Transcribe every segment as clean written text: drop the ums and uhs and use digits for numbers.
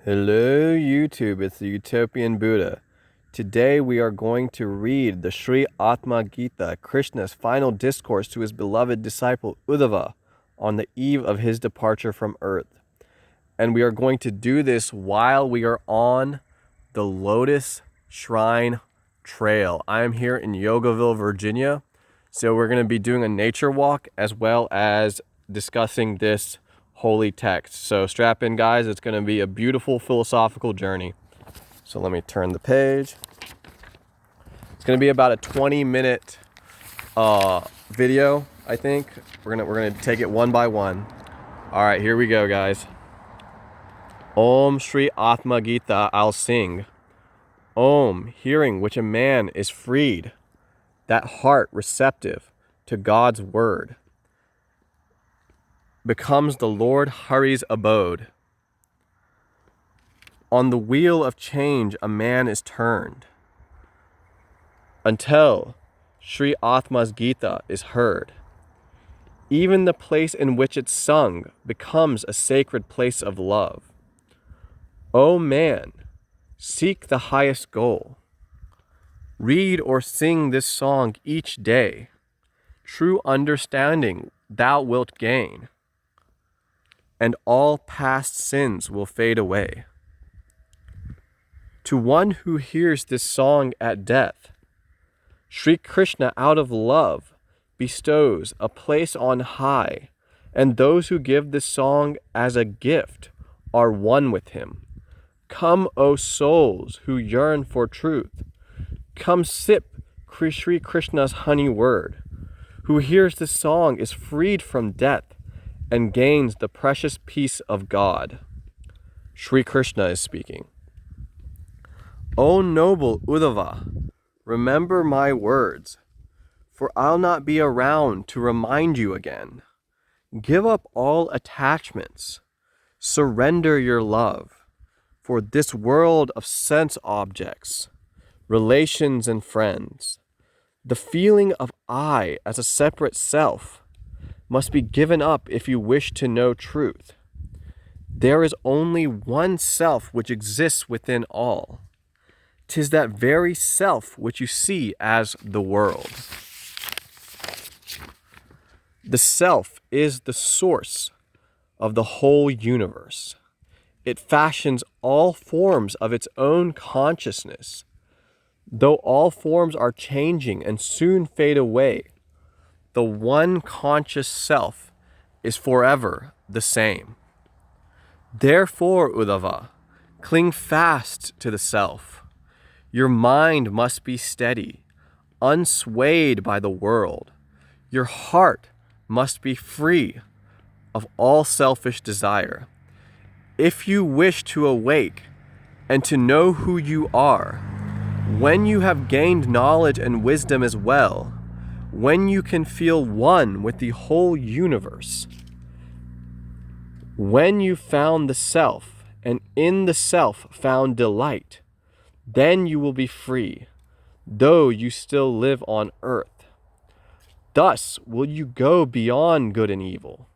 Hello YouTube, it's the Utopian Buddha. Today we are going to read the Sri Atma Gita, Krishna's final discourse to his beloved disciple Uddhava on the eve of his departure from earth. And we are going to do this while we are on the Lotus Shrine Trail. I am here in Yogaville, Virginia. So we're going to be doing a nature walk as well as discussing this holy text. So strap in, guys. It's going to be a beautiful philosophical journey. So let me turn the page. It's going to be about a 20-minute video, I think. We're gonna take it one by one. All right, here we go, guys. Om Sri Atma Gita, I'll sing. Om, hearing which a man is freed, that heart receptive to God's word, becomes the Lord Hari's abode. On the wheel of change a man is turned, until Sri Atma's Gita is heard. Even the place in which it's sung becomes a sacred place of love. O man, seek the highest goal. Read or sing this song each day. True understanding thou wilt gain, and all past sins will fade away. To one who hears this song at death, Sri Krishna out of love bestows a place on high, and those who give this song as a gift are one with him. Come, O souls who yearn for truth, come sip Sri Krishna's honey word. Who hears this song is freed from death and gains the precious peace of God. Sri Krishna is speaking. O noble Uddhava, remember my words, for I'll not be around to remind you again. Give up all attachments, surrender your love, for this world of sense objects, relations and friends, the feeling of I as a separate self, must be given up if you wish to know truth. There is only one self which exists within all. 'Tis that very self which you see as the world. The self is the source of the whole universe. It fashions all forms of its own consciousness. Though all forms are changing and soon fade away, the one conscious self is forever the same. Therefore, Uddhava, cling fast to the self. Your mind must be steady, unswayed by the world. Your heart must be free of all selfish desire. If you wish to awake and to know who you are, when you have gained knowledge and wisdom as well, when you can feel one with the whole universe, when you found the self and in the self found delight, then you will be free, though you still live on earth. Thus will you go beyond good and evil.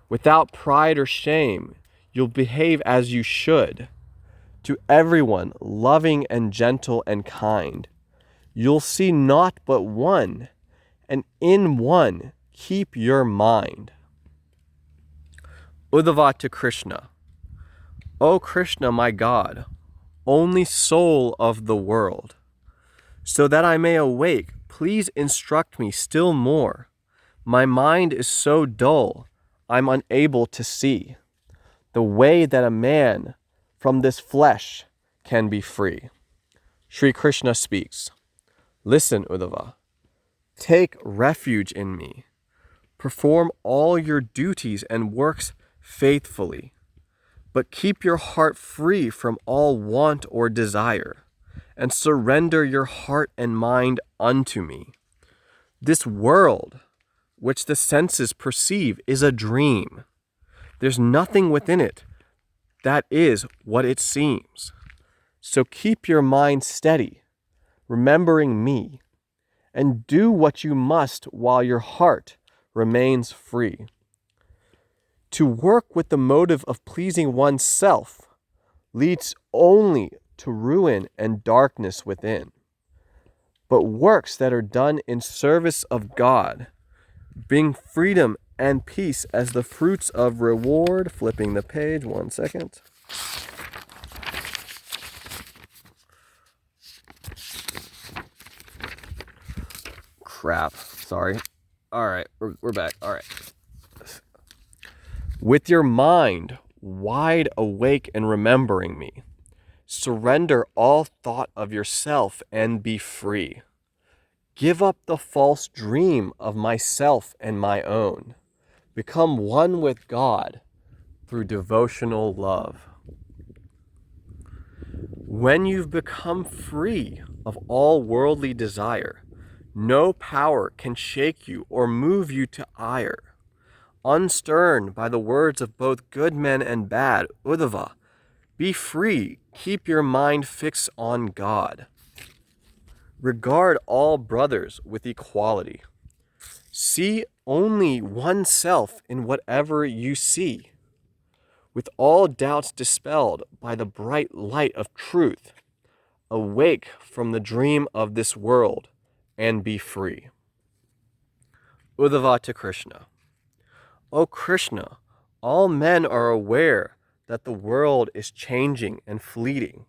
Without pride or shame, you'll behave as you should. To everyone, loving and gentle and kind. You'll see naught but one, and in one keep your mind. Uddhava to Krishna. O Krishna, my God, only soul of the world, so that I may awake, please instruct me still more. My mind is so dull, I'm unable to see the way that a man from this flesh can be free. Sri Krishna speaks. Listen, Uddhava. Take refuge in me. Perform all your duties and works faithfully, but keep your heart free from all want or desire, and surrender your heart and mind unto me. This world, which the senses perceive, is a dream. There's nothing within it that is what it seems. So keep your mind steady, remembering me, and do what you must while your heart remains free. To work with the motive of pleasing oneself, leads only to ruin and darkness within. But works that are done in service of God bring freedom and peace as the fruits of reward. Flipping the page, 1 second. Crap, sorry. All right, we're back. All right. With your mind wide awake and remembering me, surrender all thought of yourself and be free. Give up the false dream of myself and my own. Become one with God through devotional love. When you've become free of all worldly desire, no power can shake you or move you to ire. Unstirred by the words of both good men and bad, Uddhava, be free, keep your mind fixed on God. Regard all brothers with equality. See only oneself in whatever you see. With all doubts dispelled by the bright light of truth, awake from the dream of this world and be free. Uddhava to Krishna. O Krishna, all men are aware that the world is changing and fleeting.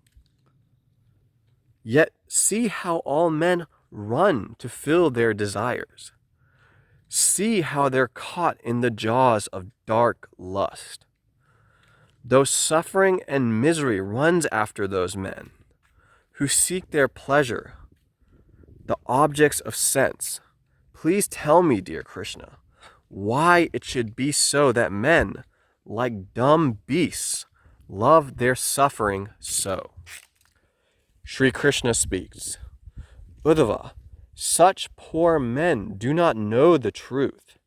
Yet see how all men run to fill their desires. See how they're caught in the jaws of dark lust. Though suffering and misery runs after those men who seek their pleasure, the objects of sense, please tell me, dear Krishna, why it should be so that men, like dumb beasts, love their suffering so. Sri Krishna speaks, Uddhava, such poor men do not know the truth,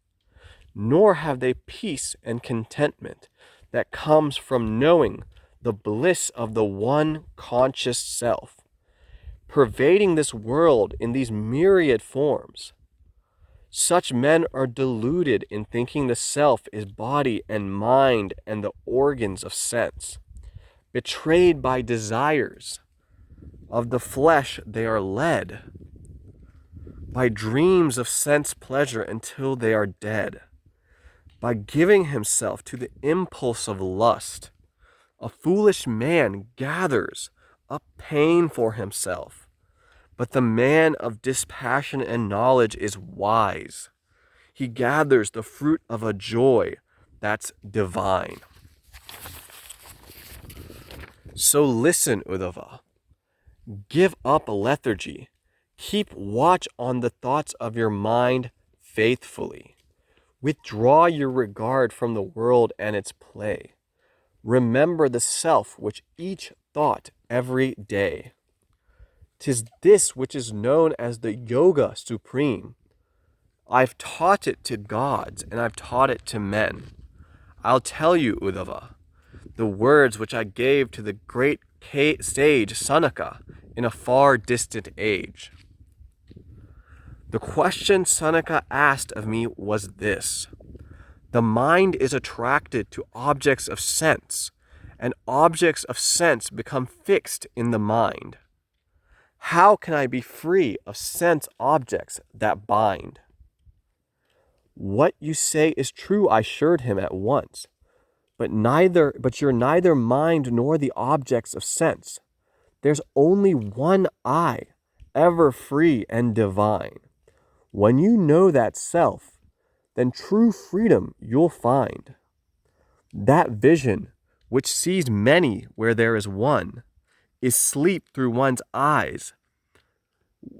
nor have they peace and contentment that comes from knowing the bliss of the one conscious self, pervading this world in these myriad forms. Such men are deluded in thinking the self is body and mind and the organs of sense. Betrayed by desires of the flesh, they are led by dreams of sense pleasure until they are dead. By giving himself to the impulse of lust, a foolish man gathers up pain for himself. But the man of dispassion and knowledge is wise. He gathers the fruit of a joy that's divine. So listen, Uddhava. Give up lethargy. Keep watch on the thoughts of your mind faithfully. Withdraw your regard from the world and its play. Remember the self which each thought every day. 'Tis this which is known as the Yoga Supreme. I've taught it to gods and I've taught it to men. I'll tell you, Uddhava, the words which I gave to the great sage Sanaka in a far distant age. The question Sanaka asked of me was this: the mind is attracted to objects of sense, and objects of sense become fixed in the mind. How can I be free of sense objects that bind? What you say is true, I assured him at once, but you're neither mind nor the objects of sense. There's only one I, ever free and divine. When you know that self, then true freedom you'll find. That vision, which sees many where there is one, is sleep through one's eyes,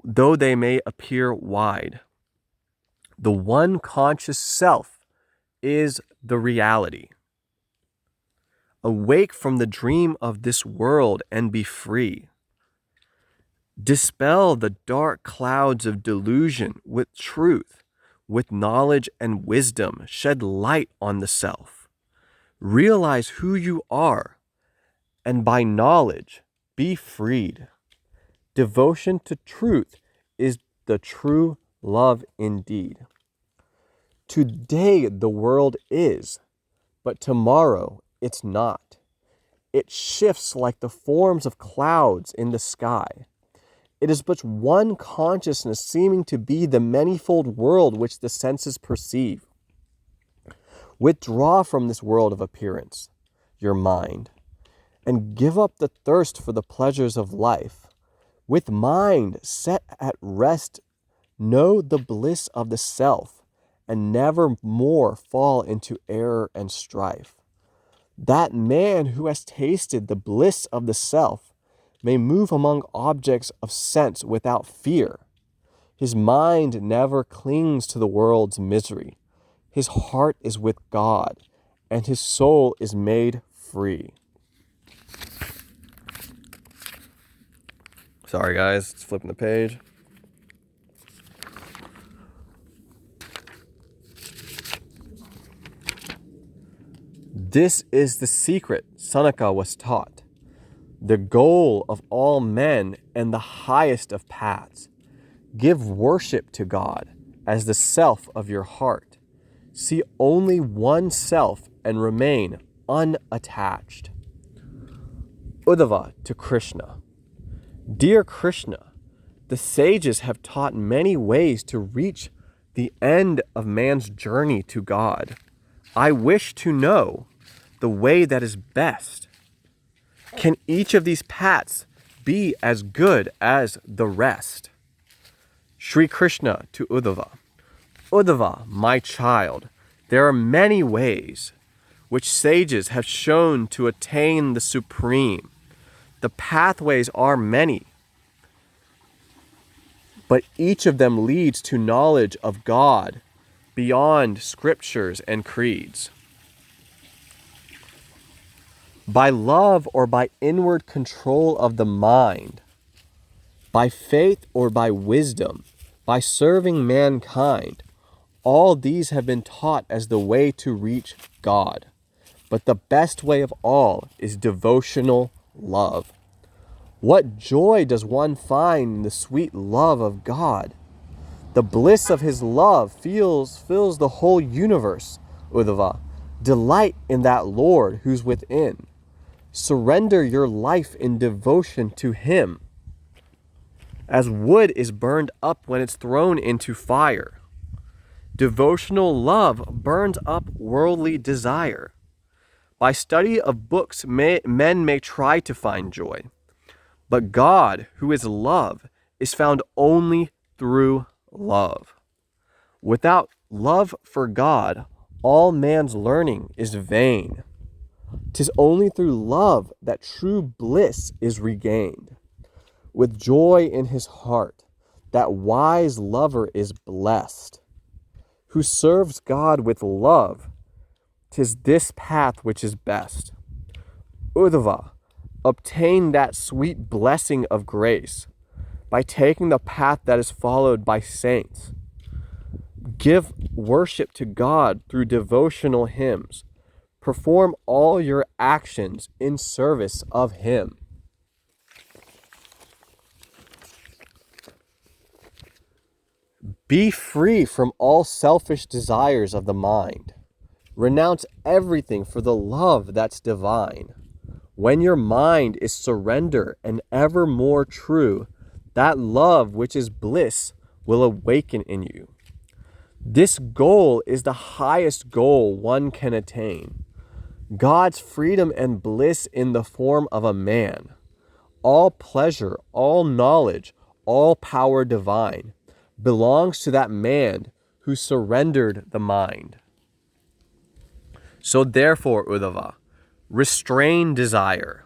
though they may appear wide. The one conscious self is the reality. Awake from the dream of this world and be free. Dispel the dark clouds of delusion with truth, with knowledge and wisdom. Shed light on the self. Realize who you are, and by knowledge be freed. Devotion to truth is the true love indeed. Today the world is, but tomorrow it's not. It shifts like the forms of clouds in the sky. It is but one consciousness seeming to be the manifold world which the senses perceive. Withdraw from this world of appearance, your mind, and give up the thirst for the pleasures of life. With mind set at rest, know the bliss of the self, and never more fall into error and strife. That man who has tasted the bliss of the self may move among objects of sense without fear. His mind never clings to the world's misery. His heart is with God, and his soul is made free. Sorry, guys, it's flipping the page. This is the secret Sanaka was taught, the goal of all men and the highest of paths. Give worship to God as the self of your heart. See only one self and remain unattached. Uddhava to Krishna. Dear Krishna, the sages have taught many ways to reach the end of man's journey to God. I wish to know the way that is best. Can each of these paths be as good as the rest? Sri Krishna to Uddhava. Uddhava, my child, there are many ways which sages have shown to attain the supreme. The pathways are many, but each of them leads to knowledge of God beyond scriptures and creeds. By love or by inward control of the mind, by faith or by wisdom, by serving mankind, all these have been taught as the way to reach God. But the best way of all is devotional love. What joy does one find in the sweet love of God? The bliss of his love fills the whole universe, Uddhava. Delight in that Lord who's within. Surrender your life in devotion to him. As wood is burned up when it's thrown into fire, devotional love burns up worldly desire. By study of books, men may try to find joy, but God, who is love, is found only through love. Without love for God, all man's learning is vain. 'Tis only through love that true bliss is regained. With joy in his heart, that wise lover is blessed. Who serves God with love, 'tis this path which is best. Uddhava, obtain that sweet blessing of grace by taking the path that is followed by saints. Give worship to God through devotional hymns. Perform all your actions in service of him. Be free from all selfish desires of the mind. Renounce everything for the love that's divine. When your mind is surrender and ever more true, that love which is bliss will awaken in you. This goal is the highest goal one can attain. God's freedom and bliss in the form of a man. All pleasure, all knowledge, all power divine belongs to that man who surrendered the mind. So therefore, Uddhava, restrain desire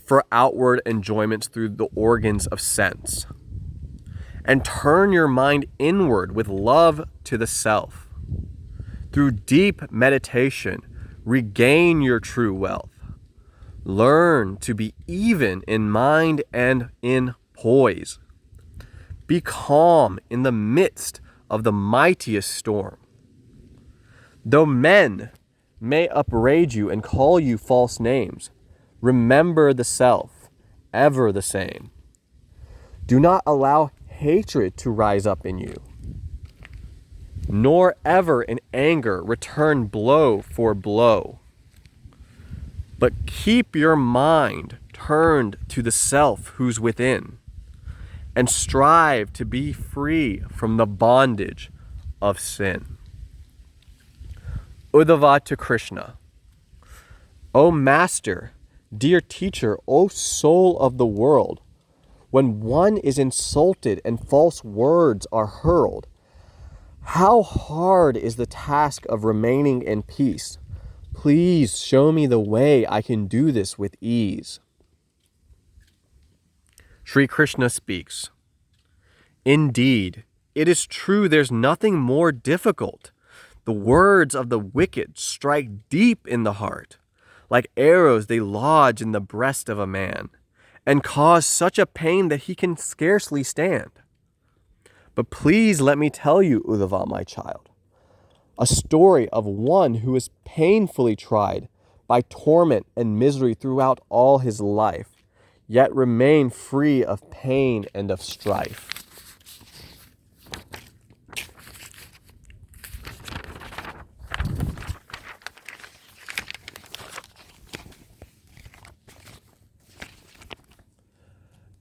for outward enjoyments through the organs of sense, and turn your mind inward with love to the self. Through deep meditation, regain your true wealth. Learn to be even in mind and in poise. Be calm in the midst of the mightiest storm. Though men may upbraid you and call you false names, remember the self, ever the same. Do not allow hatred to rise up in you, nor ever in anger return blow for blow. but keep your mind turned to the self who's within, and strive to be free from the bondage of sin. Uddhava to Krishna. O Master, dear teacher, O soul of the world, when one is insulted and false words are hurled, how hard is the task of remaining in peace? Please show me the way I can do this with ease. Sri Krishna speaks. Indeed, it is true there's nothing more difficult. The words of the wicked strike deep in the heart. Like arrows, they lodge in the breast of a man, and cause such a pain that he can scarcely stand. But please let me tell you, Uddhava, my child, a story of one who is painfully tried by torment and misery throughout all his life, yet remain free of pain and of strife.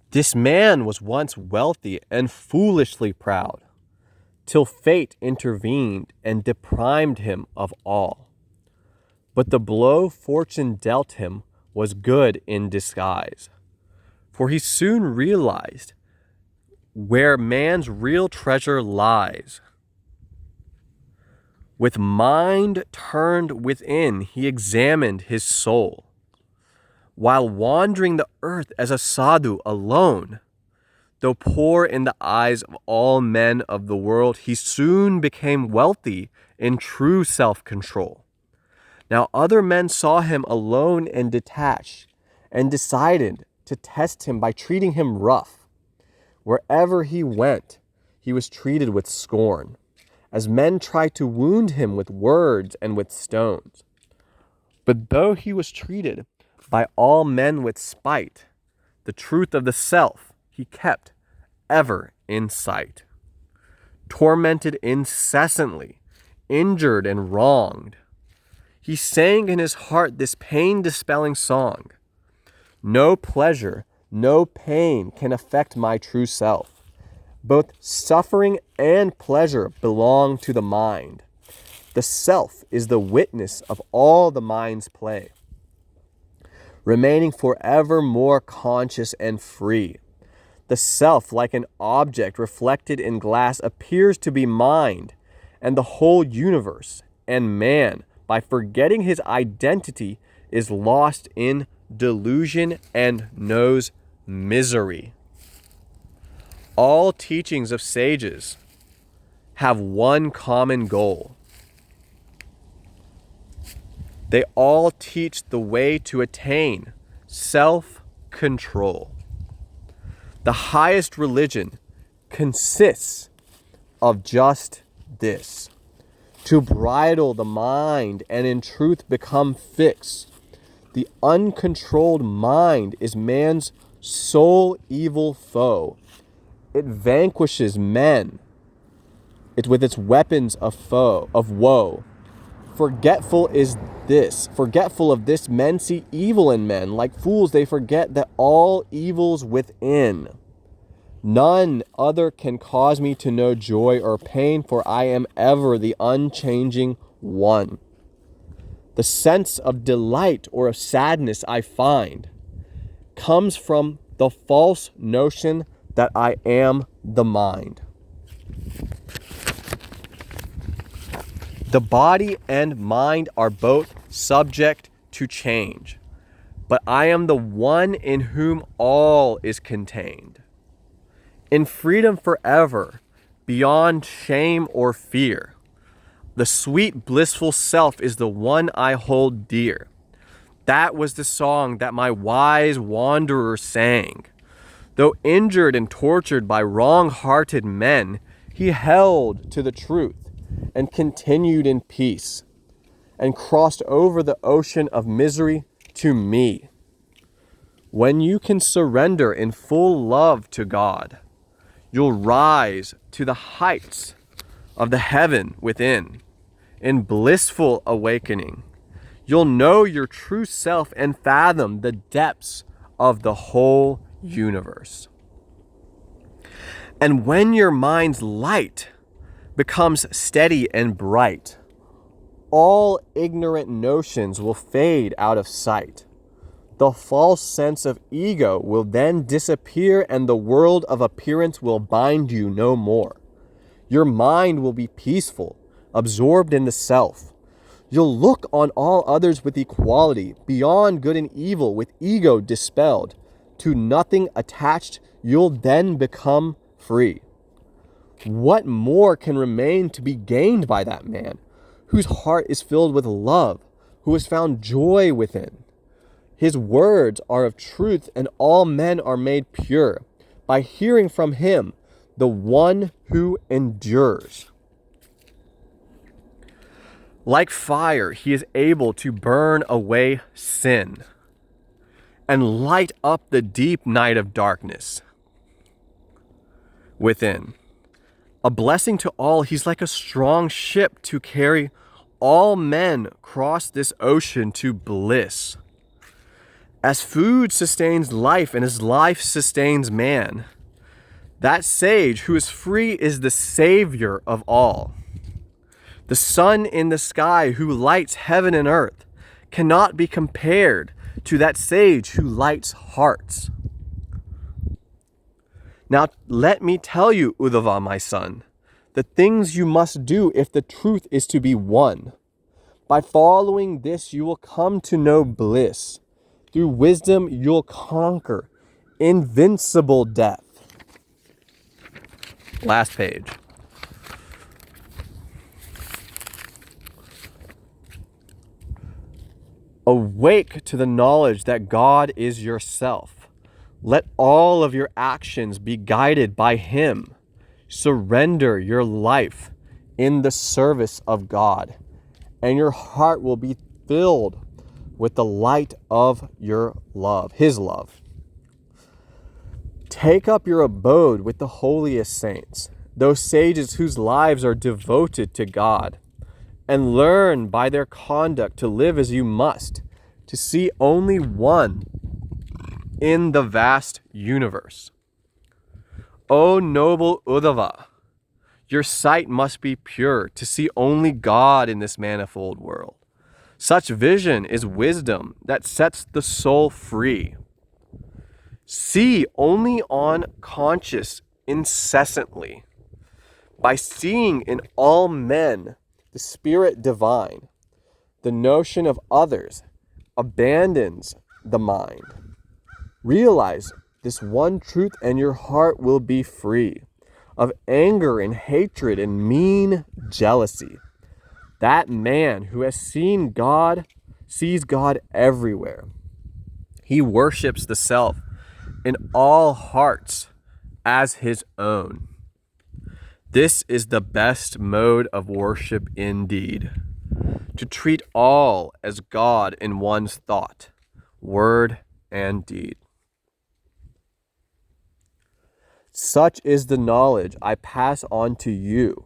This man was once wealthy and foolishly proud, till fate intervened and deprived him of all. But the blow fortune dealt him was good in disguise, for he soon realized where man's real treasure lies. With mind turned within, he examined his soul. While wandering the earth as a sadhu alone, though poor in the eyes of all men of the world, he soon became wealthy in true self-control. Now other men saw him alone and detached, and decided to test him by treating him rough. Wherever he went, he was treated with scorn, as men tried to wound him with words and with stones. But though he was treated by all men with spite, the truth of the self he kept ever in sight. Tormented incessantly, injured and wronged, he sang in his heart this pain-dispelling song. No pleasure, no pain can affect my true self. Both suffering and pleasure belong to the mind. The self is the witness of all the mind's play, remaining forever more conscious and free. The self, like an object reflected in glass, appears to be mind and the whole universe, and man, by forgetting his identity, is lost in delusion and knows misery. All teachings of sages have one common goal. They all teach the way to attain self-control. The highest religion consists of just this: to bridle the mind and in truth become fixed. The uncontrolled mind is man's sole evil foe. It vanquishes men with its weapons of woe. Forgetful of this, men see evil in men. Like fools, they forget that all evil's within. None other can cause me to know joy or pain, for I am ever the unchanging one. The sense of delight or of sadness I find comes from the false notion that I am the mind. The body and mind are both subject to change, but I am the one in whom all is contained. In freedom forever, beyond shame or fear, the sweet blissful self is the one I hold dear. That was the song that my wise wanderer sang. Though injured and tortured by wrong-hearted men, he held to the truth and continued in peace, and crossed over the ocean of misery to me. When you can surrender in full love to God, you'll rise to the heights of the heaven within. In blissful awakening, You'll know your true self and fathom the depths of the whole universe. And when your mind's light becomes steady and bright, all ignorant notions will fade out of sight. The false sense of ego will then disappear, and the world of appearance will bind you no more. Your mind will be peaceful, absorbed in the self. You'll look on all others with equality, beyond good and evil, with ego dispelled. To nothing attached, you'll then become free. What more can remain to be gained by that man, whose heart is filled with love, who has found joy within? His words are of truth, and all men are made pure by hearing from him, the one who endures. Like fire, he is able to burn away sin and light up the deep night of darkness within. A blessing to all, he's like a strong ship to carry all men across this ocean to bliss. As food sustains life and as life sustains man, that sage who is free is the savior of all. The sun in the sky who lights heaven and earth cannot be compared to that sage who lights hearts. Now let me tell you, Uddhava, my son, the things you must do if the truth is to be won. By following this, you will come to know bliss. Through wisdom, you'll conquer invincible death. Last page. Awake to the knowledge that God is yourself. Let all of your actions be guided by Him. Surrender your life in the service of God, and your heart will be filled with the light of your love, His love. Take up your abode with the holiest saints, those sages whose lives are devoted to God, and learn by their conduct to live as you must, to see only one in the vast universe. O noble Uddhava, your sight must be pure to see only God in this manifold world. Such vision is wisdom that sets the soul free. See only on conscious incessantly. By seeing in all men the spirit divine, the notion of others abandons the mind. Realize this one truth and your heart will be free of anger and hatred and mean jealousy. That man who has seen God sees God everywhere. He worships the self in all hearts as his own. This is the best mode of worship indeed, to treat all as God in one's thought, word, and deed. Such is the knowledge I pass on to you,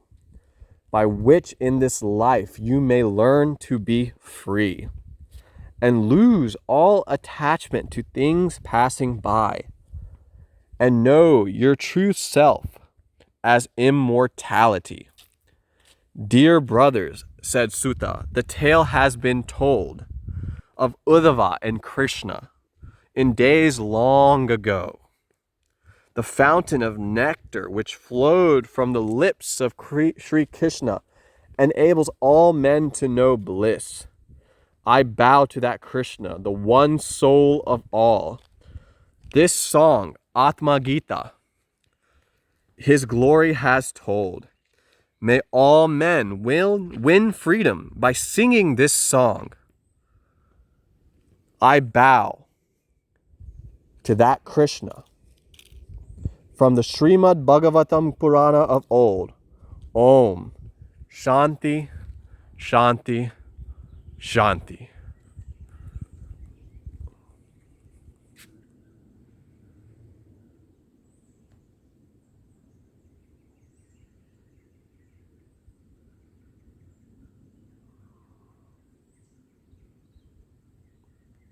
by which in this life you may learn to be free, and lose all attachment to things passing by, and know your true self as immortality. Dear brothers, said Sutta, the tale has been told of Uddhava and Krishna in days long ago. The fountain of nectar which flowed from the lips of Sri Krishna enables all men to know bliss. I bow to that Krishna, the one soul of all. This song, Atma Gita, his glory has told. May all men win freedom by singing this song. I bow to that Krishna. From the Srimad Bhagavatam Purana of old, Om, Shanti, Shanti, Shanti.